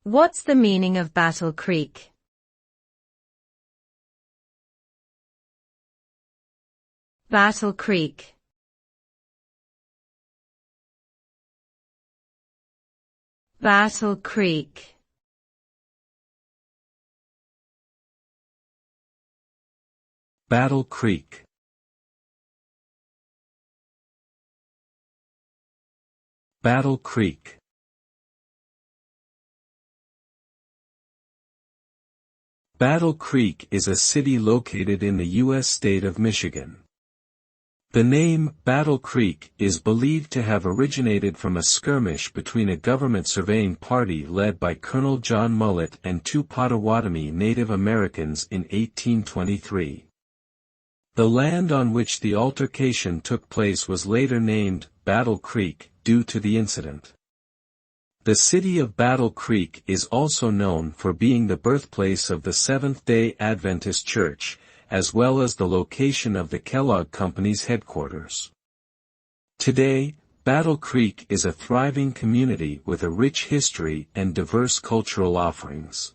What's the meaning of Battle Creek? Battle Creek. Battle Creek. Battle Creek. Battle Creek. Battle Creek is a city located in the U.S. state of Michigan. The name, Battle Creek, is believed to have originated from a skirmish between a government surveying party led by Colonel John Mullet and two Potawatomi Native Americans in 1823. The land on which the altercation took place was later named Battle Creek, due to the incident. The city of Battle Creek is also known for being the birthplace of the Seventh-day Adventist Church, as well as the location of the Kellogg Company's headquarters. Today, Battle Creek is a thriving community with a rich history and diverse cultural offerings.